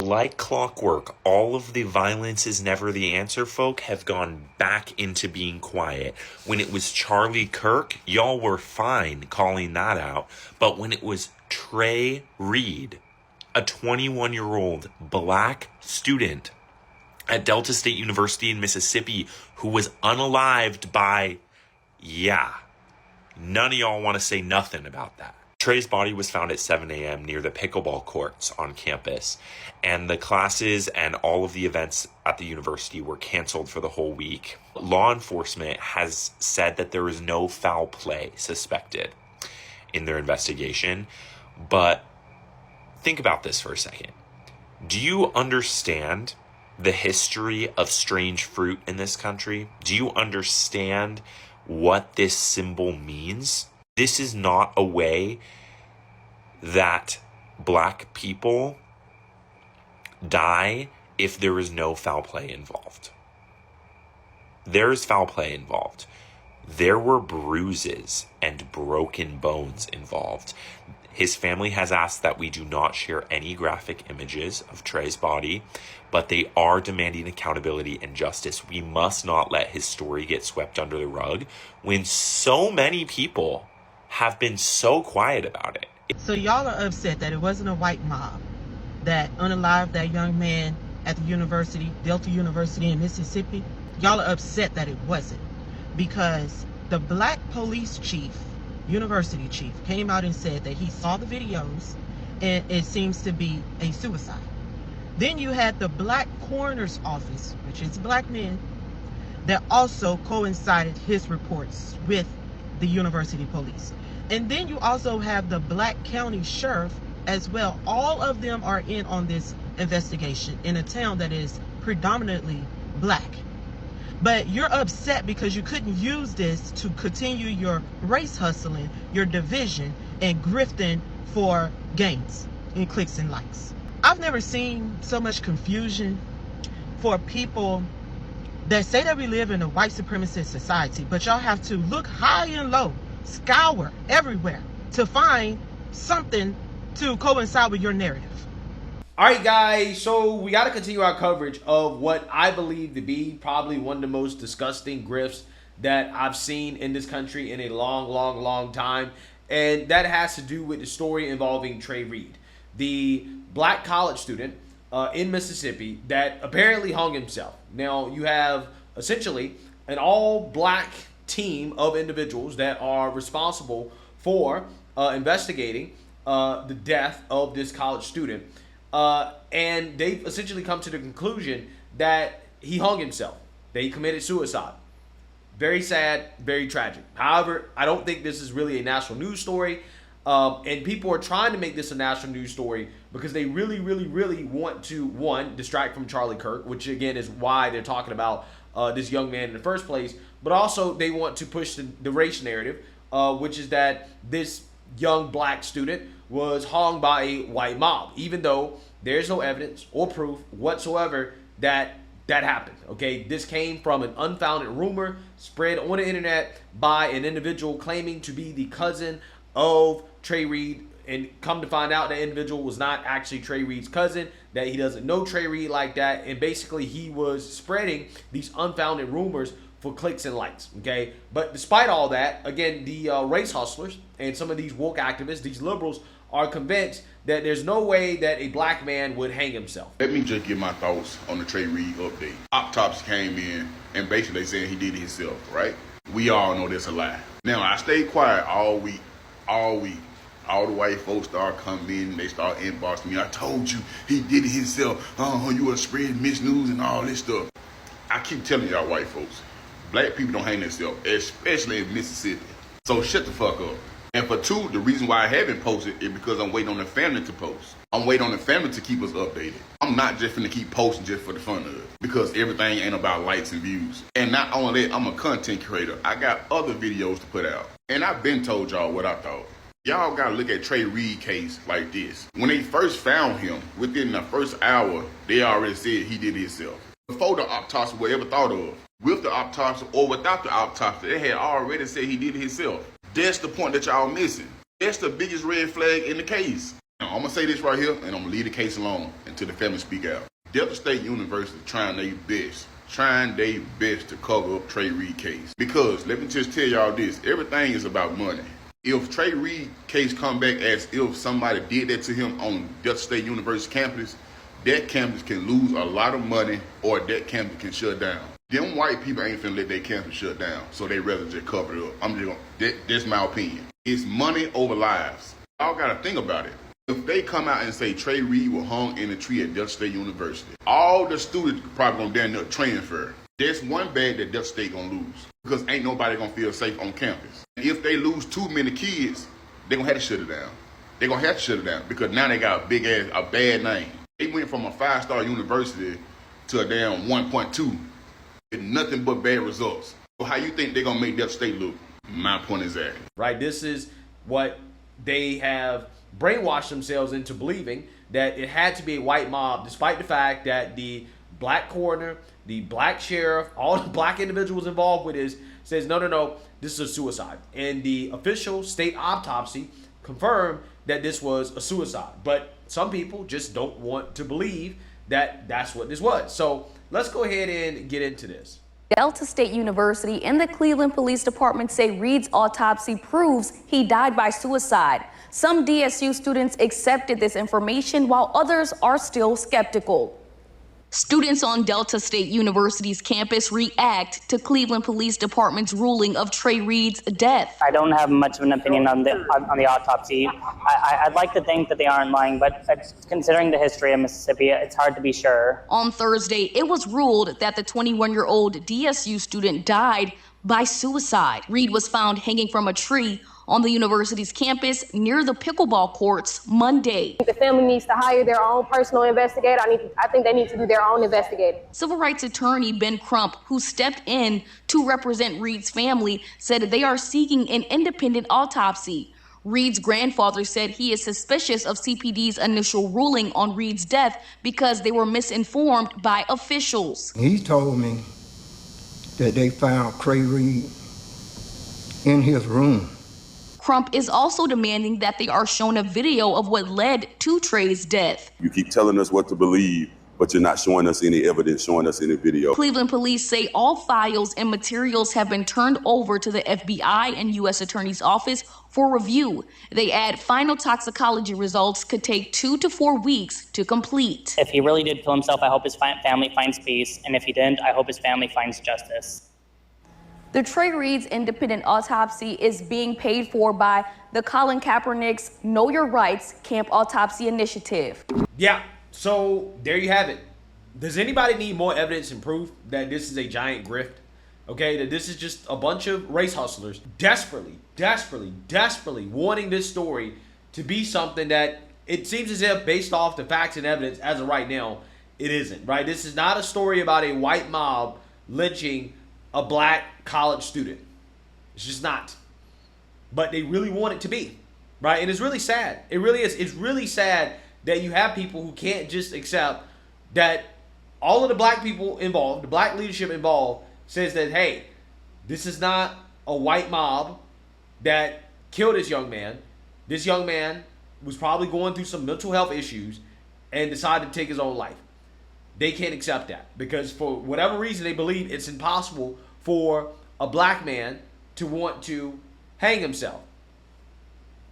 like clockwork, all of the violence is never the answer folk have gone back into being quiet. When it was Charlie Kirk, y'all were fine calling that out. But when it was Trey Reed, a 21-year-old black student at Delta State University in Mississippi who was unalived by, none of y'all want to say nothing about that. Trey's body was found at 7 a.m. near the pickleball courts on campus, and the classes and all of the events at the university were canceled for the whole week. Law enforcement has said that there is no foul play suspected in their investigation, but think about this for a second. Do you understand the history of strange fruit in this country? Do you understand what this symbol means? This is not a way that black people die if there is no foul play involved. There is foul play involved. There were bruises and broken bones involved. His family has asked that we do not share any graphic images of Trey's body, but they are demanding accountability and justice. We must not let his story get swept under the rug when so many people have been so quiet about it. So y'all are upset that it wasn't a white mob that unalived that young man at the university, Delta University in Mississippi. Y'all are upset that it wasn't, because the black police chief, university chief, came out and said that he saw the videos and it seems to be a suicide. Then you had the black coroner's office, which is black men, that also coincided his reports with the university police. And then you also have the black county sheriff as well. All of them are in on this investigation in a town that is predominantly black. But you're upset because you couldn't use this to continue your race hustling, your division, and grifting for gains and clicks and likes. I've never seen so much confusion for people that say that we live in a white supremacist society, but y'all have to look high and low, scour everywhere to find something to coincide with your narrative. All right, guys, so we got to continue our coverage of what I believe to be probably one of the most disgusting grifts that I've seen in this country in a long time. And that has to do with the story involving Trey Reed, the black college student in Mississippi that apparently hung himself. Now, you have essentially an all-black team of individuals that are responsible for investigating the death of this college student. And they've essentially come to the conclusion that he hung himself, that he committed suicide. Very sad, very tragic. However, I don't think this is really a national news story. And people are trying to make this a national news story because they really want to, one, distract from Charlie Kirk, which again is why they're talking about this young man in the first place. But also they want to push the race narrative, which is that this young black student was hung by a white mob, even though there's no evidence or proof whatsoever that that happened. Okay, this came from an unfounded rumor spread on the internet by an individual claiming to be the cousin of Trey Reed, and come to find out that individual was not actually Trey Reed's cousin, that he doesn't know Trey Reed like that, and basically he was spreading these unfounded rumors for clicks and likes. Okay, but despite all that, again, the race hustlers and some of these woke activists, these liberals, are convinced that there's no way that a black man would hang himself. Let me just give my thoughts on the Trey Reed update. AUTOPSY came in and basically they said he did it himself, right? We all know that's a lie. Now, I stayed quiet all week. All the white folks start coming in, they start inboxing me. I told you he did it himself. You were spreading misnews and all this stuff. I keep telling y'all white folks, black people don't hang themselves, especially in Mississippi. So shut the fuck up. And for two, the reason why I haven't posted is because I'm waiting on the family to post. I'm waiting on the family to keep us updated. I'm not just finna keep posting just for the fun of it, because everything ain't about likes and views. And not only that, I'm a content creator. I got other videos to put out. And I've been told y'all what I thought. Y'all gotta look at Trey Reed case like this. When they first found him, within the first hour, they already said he did it himself. Before the autopsy was ever thought of, with the autopsy or without the autopsy, they had already said he did it himself. That's the point that y'all missing. That's the biggest red flag in the case. Now, I'm going to say this right here, and I'm going to leave the case alone until the family speak out. Delta State University trying their best to cover up Trey Reed case. Because, let me just tell y'all this, everything is about money. If Trey Reed case come back as if somebody did that to him on Delta State University campus, that campus can lose a lot of money or that campus can shut down. Them white people ain't finna let their campus shut down, so they rather just cover it up. That's my opinion. It's money over lives. Y'all gotta think about it. If they come out and say Trey Reed was hung in a tree at Delta State University, all the students probably gonna down there transfer. That's one bag that Delta State gonna lose because ain't nobody gonna feel safe on campus. If they lose too many kids, they gonna have to shut it down. They gonna have to shut it down because now they got a bad name. They went from a 5-star university to a damn 1.2 with nothing but bad results. So how you think they're gonna make Delta State look? My point exactly. Right, this is what they have brainwashed themselves into believing, that it had to be a white mob, despite the fact that the black coroner, the black sheriff, all the black individuals involved with this says, no, this is a suicide. And the official state autopsy confirmed that this was a suicide. But some people just don't want to believe that that's what this was. So let's go ahead and get into this. Delta State University and the Cleveland Police Department say Reed's autopsy proves he died by suicide. Some DSU students accepted this information while others are still skeptical. Students on Delta State University's campus react to Cleveland Police Department's ruling of Trey Reed's death. I don't have much of an opinion on the autopsy. I'd like to think that they aren't lying, but considering the history of Mississippi, it's hard to be sure. On Thursday, it was ruled that the 21-year-old DSU student died by suicide. Reed was found hanging from a tree on the university's campus near the pickleball courts Monday. The family needs to hire their own personal investigator. I think they need to do their own investigating. Civil rights attorney Ben Crump, who stepped in to represent Reed's family, said they are seeking an independent autopsy. Reed's grandfather said he is suspicious of CPD's initial ruling on Reed's death because they were misinformed by officials. He told me that they found Trey Reed in his room. Crump is also demanding that they are shown a video of what led to Trey's death. You keep telling us what to believe, but you're not showing us any evidence, showing us any video. Cleveland police say all files and materials have been turned over to the FBI and U.S. Attorney's Office for review. They add final toxicology results could take 2 to 4 weeks to complete. If he really did kill himself, I hope his family finds peace. And if he didn't, I hope his family finds justice. The Trey Reed's independent autopsy is being paid for by the Colin Kaepernick's Know Your Rights Camp Autopsy Initiative. Yeah, so there you have it. Does anybody need more evidence and proof that this is a giant grift? Okay, that this is just a bunch of race hustlers desperately wanting this story to be something that it seems as if, based off the facts and evidence as of right now, it isn't, right? This is not a story about a white mob lynching a black college student. It's just not. But they really want it to be, right? And it's really sad. It really is. It's really sad that you have people who can't just accept that all of the black people involved, the black leadership involved, says that, hey, this is not a white mob that killed this young man. This young man was probably going through some mental health issues and decided to take his own life. They can't accept that because for whatever reason they believe it's impossible for a black man to want to hang himself.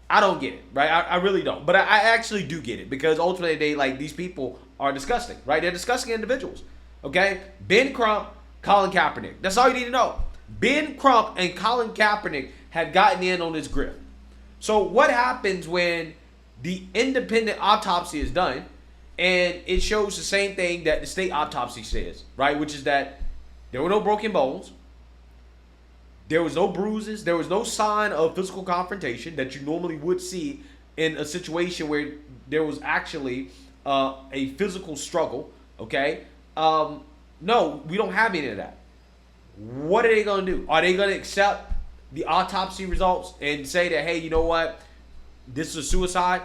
I don't get it, right? I really don't. But I actually do get it because ultimately these people are disgusting, right? They're disgusting individuals, okay? Ben Crump, Colin Kaepernick. That's all you need to know. Ben Crump and Colin Kaepernick have gotten in on this grift. So what happens when the independent autopsy is done and it shows the same thing that the state autopsy says, right? Which is that there were no broken bones. There was no bruises. There was no sign of physical confrontation that you normally would see in a situation where there was actually a physical struggle, okay? No, we don't have any of that. What are they going to do? Are they going to accept the autopsy results and say that, hey, you know what? This is a suicide?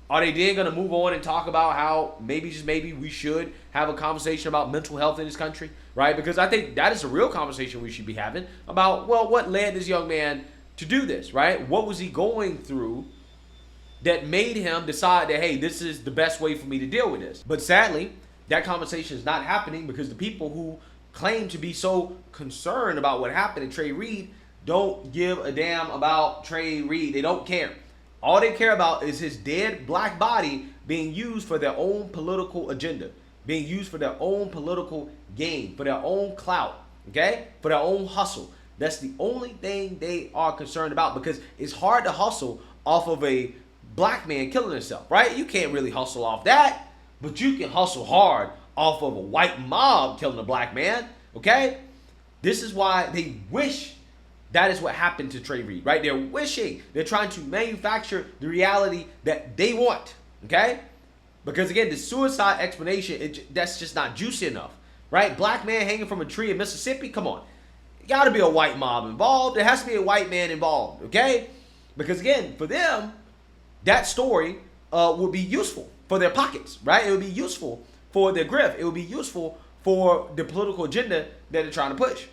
Are they then going to move on and talk about how maybe we should have a conversation about mental health in this country, right? Because I think that is a real conversation we should be having about, well, what led this young man to do this, right? What was he going through that made him decide that, hey, this is the best way for me to deal with this. But sadly, that conversation is not happening because the people who claim to be so concerned about what happened to Trey Reed don't give a damn about Trey Reed. They don't care. All they care about is his dead black body being used for their own political agenda, being used for their own political gain, for their own clout, okay? For their own hustle. That's the only thing they are concerned about, because it's hard to hustle off of a black man killing himself, right? You can't really hustle off that, but you can hustle hard off of a white mob killing a black man, okay? This is why they wish that is what happened to Trey Reed, right? They're wishing, they're trying to manufacture the reality that they want, okay? Because again, the suicide explanation, that's just not juicy enough, right? Black man hanging from a tree in Mississippi, come on. Got to be a white mob involved. There has to be a white man involved, okay? Because again, for them, that story would be useful for their pockets, right? It would be useful for their grift. It would be useful for the political agenda that they're trying to push.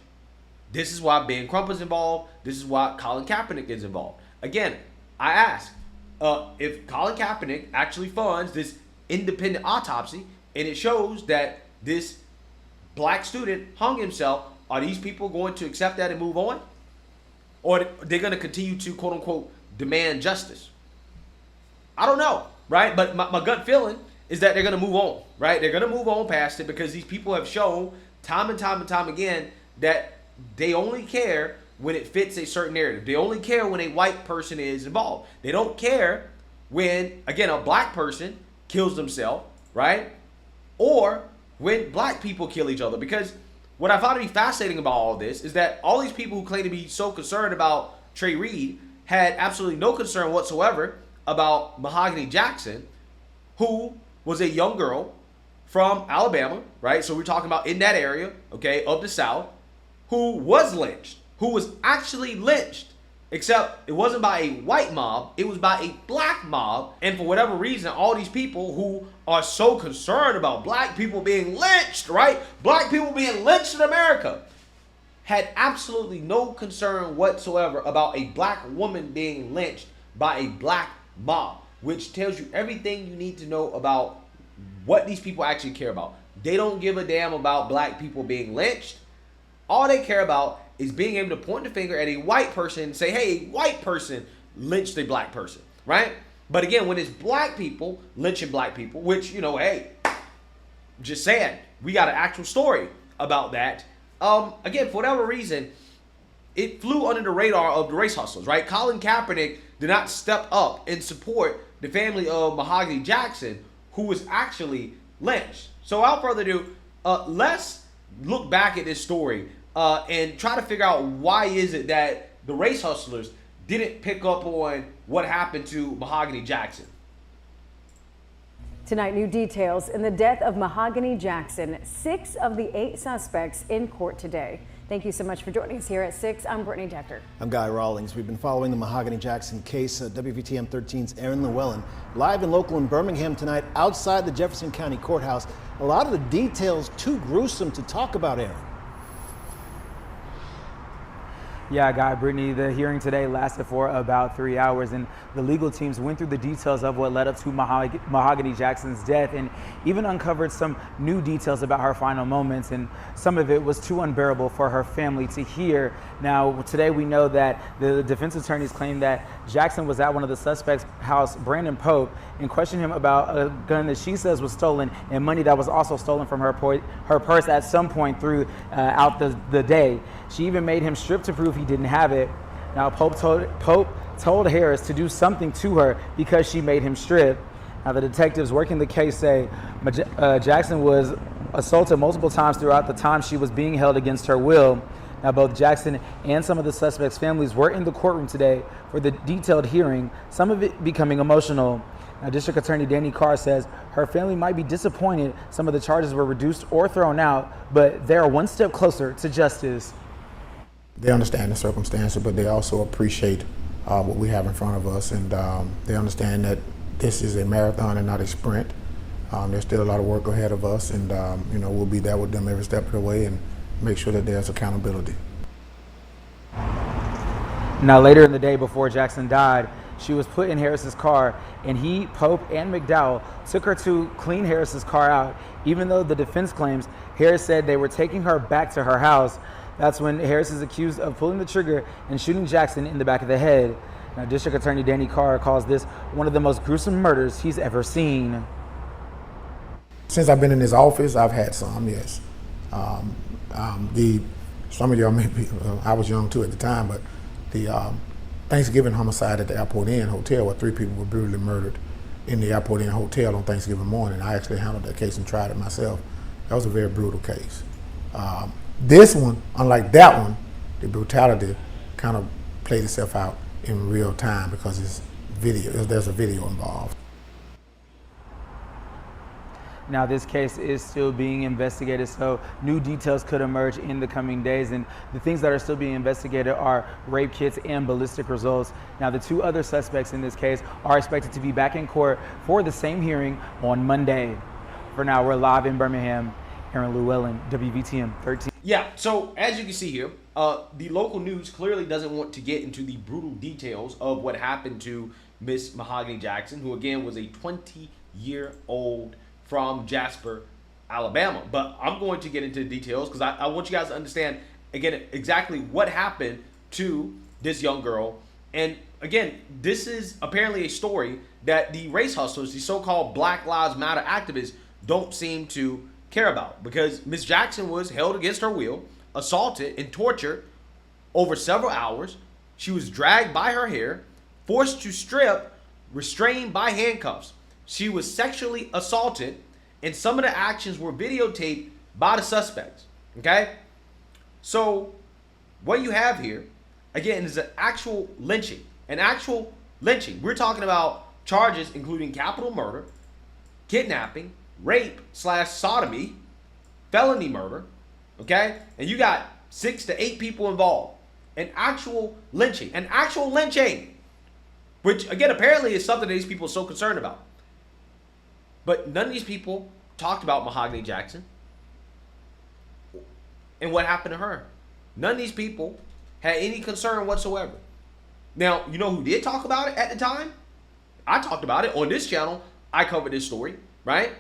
This is why Ben Crump is involved. This is why Colin Kaepernick is involved. Again, I ask, if Colin Kaepernick actually funds this independent autopsy and it shows that this black student hung himself, are these people going to accept that and move on? Or are they going to continue to, quote unquote, demand justice? I don't know, right? But my gut feeling is that they're going to move on, right? They're going to move on past it, because these people have shown time and time and time again that they only care when it fits a certain narrative. They only care when a white person is involved. They don't care when, again, a black person kills themselves, right? Or when black people kill each other. Because what I found to be fascinating about all this is that all these people who claim to be so concerned about Trey Reed had absolutely no concern whatsoever about Mahogany Jackson, who was a young girl from Alabama, right? So we're talking about in that area, okay, of the South, who was lynched, who was actually lynched, except it wasn't by a white mob, it was by a black mob. And for whatever reason, all these people who are so concerned about black people being lynched, right? Black people being lynched in America, had absolutely no concern whatsoever about a black woman being lynched by a black mob, which tells you everything you need to know about what these people actually care about. They don't give a damn about black people being lynched. All they care about is being able to point the finger at a white person and say, hey, a white person lynched a black person, right? But again, when it's black people lynching black people, which, you know, hey, just saying, we got an actual story about that. Again, for whatever reason, it flew under the radar of the race hustlers, right? Colin Kaepernick did not step up and support the family of Mahogany Jackson, who was actually lynched. So without further ado, let's look back at this story and try to figure out why is it that the race hustlers didn't pick up on what happened to Mahogany Jackson. Tonight, new details in the death of Mahogany Jackson. 6 of the 8 suspects in court today. Thank you so much for joining us here at 6. I'm Brittany Decker. I'm Guy Rawlings. We've been following the Mahogany Jackson case. WVTM 13's Aaron Llewellyn, live and local in Birmingham tonight, outside the Jefferson County Courthouse. A lot of the details too gruesome to talk about, Aaron. Yeah, Guy, Brittany, the hearing today lasted for about 3 hours, and the legal teams went through the details of what led up to Mahogany Jackson's death and even uncovered some new details about her final moments, and some of it was too unbearable for her family to hear. Now, today we know that the defense attorneys claim that Jackson was at one of the suspects' house, Brandon Pope, and questioned him about a gun that she says was stolen and money that was also stolen from her purse at some point throughout the day. She even made him strip to prove he didn't have it. Now, Pope told Harris to do something to her because she made him strip. Now, the detectives working the case say Jackson was assaulted multiple times throughout the time she was being held against her will. Now, both Jackson and some of the suspects' families were in the courtroom today for the detailed hearing, some of it becoming emotional. Now, District Attorney Danny Carr says her family might be disappointed some of the charges were reduced or thrown out, but they are one step closer to justice. They understand the circumstances, but they also appreciate what we have in front of us, and they understand that this is a marathon and not a sprint. There's still a lot of work ahead of us, and we'll be there with them every step of the way and make sure that there's accountability. Now, later in the day before Jackson died, She was put in Harris's car, and he, Pope, and McDowell took her to clean Harris's car out. Even though the defense claims Harris said they were taking her back to her house, that's when Harris is accused of pulling the trigger and shooting Jackson in the back of the head. Now, District Attorney Danny Carr calls this one of the most gruesome murders he's ever seen. Since I've been in this office, I've had some, yes. Some of y'all maybe, I was young too at the time, but the Thanksgiving homicide at the Airport Inn Hotel, where 3 people were brutally murdered in the Airport Inn Hotel on Thanksgiving morning. I actually handled that case and tried it myself. That was a very brutal case. This one, unlike that one, the brutality kind of played itself out in real time because it's video. There's a video involved. Now, this case is still being investigated, so new details could emerge in the coming days. And the things that are still being investigated are rape kits and ballistic results. Now, the 2 other suspects in this case are expected to be back in court for the same hearing on Monday. For now, we're live in Birmingham. Aaron Llewellyn, WVTM 13. Yeah, so as you can see here, the local news clearly doesn't want to get into the brutal details of what happened to Miss Mahogany Jackson, who again was a 20-year-old from Jasper, Alabama. But I'm going to get into the details because I want you guys to understand, again, exactly what happened to this young girl. And again, this is apparently a story that the race hustlers, the so-called Black Lives Matter activists, don't seem to care about, because Miss Jackson was held against her will, assaulted and tortured over several hours. She was dragged by her hair, forced to strip, restrained by handcuffs. She was sexually assaulted, and some of the actions were videotaped by the suspects. Okay? So what you have here, again, is an actual lynching. An actual lynching. We're talking about charges including capital murder, kidnapping, rape/sodomy, felony murder, okay? And you got 6 to 8 people involved. An actual lynching. An actual lynching. Which, again, apparently is something that these people are so concerned about. But none of these people talked about Mahogany Jackson and what happened to her. None of these people had any concern whatsoever. Now, you know who did talk about it at the time? I talked about it on this channel. I covered this story, right?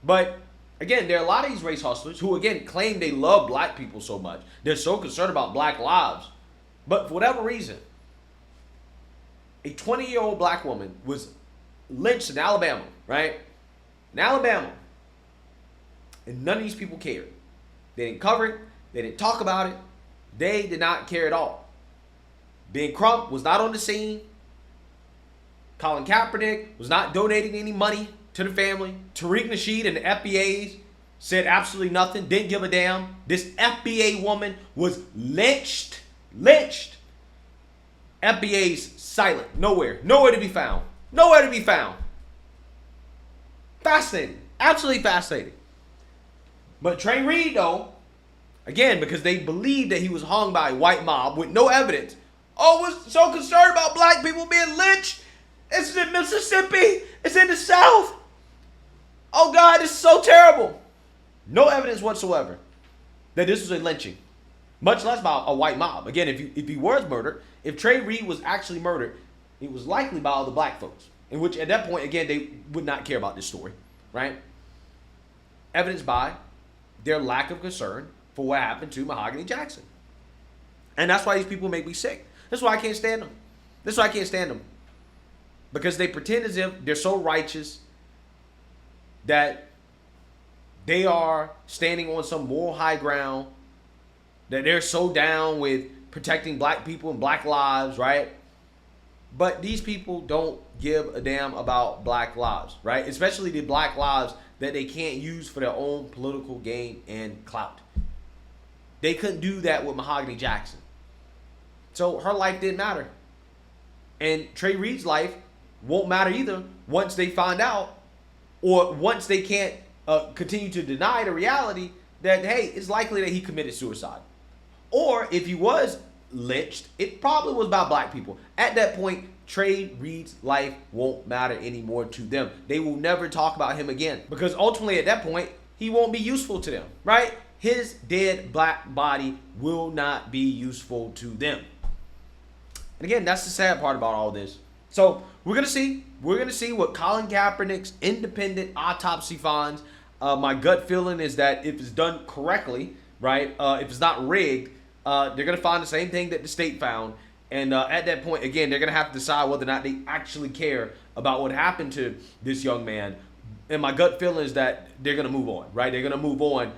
But again, there are a lot of these race hustlers who, again, claim they love black people so much. They're so concerned about black lives. But for whatever reason, a 20-year-old black woman was lynched in Alabama, right? In Alabama. And none of these people cared. They didn't cover it. They didn't talk about it. They did not care at all. Ben Crump was not on the scene. Colin Kaepernick was not donating any money to the family. Tariq Nasheed and the FBAs said absolutely nothing, didn't give a damn. This FBA woman was lynched. Lynched. FBA's silent. Nowhere. Nowhere to be found. Nowhere to be found. Fascinating. Absolutely fascinating. But Trey Reed, though, again, because they believed that he was hung by a white mob with no evidence. Oh, was so concerned about black people being lynched. It's in Mississippi. It's in the South. Oh, God, this is so terrible. No evidence whatsoever that this was a lynching, much less about a white mob. Again, if he was murdered, if Trey Reed was actually murdered, it was likely by all the black folks, in which at that point, again, they would not care about this story, right? Evidenced by their lack of concern for what happened to Mahogany Jackson. And that's why these people make me sick. That's why I can't stand them. That's why I can't stand them. Because they pretend as if they're so righteous that they are standing on some moral high ground, that they're so down with protecting black people and black lives, right? But these people don't give a damn about black lives, right? Especially the black lives that they can't use for their own political gain and clout. They couldn't do that with Mahogany Jackson. So her life didn't matter. And Trey Reed's life won't matter either once they find out, or once they can't continue to deny the reality that, hey, it's likely that he committed suicide. Or if he was lynched, it probably was by black people. At that point, Trey Reed's life won't matter anymore to them. They will never talk about him again, because ultimately at that point, he won't be useful to them, right? His dead black body will not be useful to them. And And again, that's the sad part about all this. So we're gonna see what Colin Kaepernick's independent autopsy finds. My gut feeling is that if it's done correctly, right, if it's not rigged, they're gonna find the same thing that the state found. And at that point, again, they're gonna have to decide whether or not they actually care about what happened to this young man. And my gut feeling is that they're gonna move on, right? They're gonna move on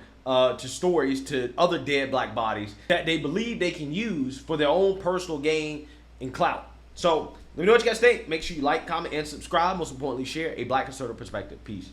to stories, to other dead black bodies that they believe they can use for their own personal gain and clout. So let me know what you guys think. Make sure you like, comment, and subscribe. Most importantly, share a black conservative perspective. Peace.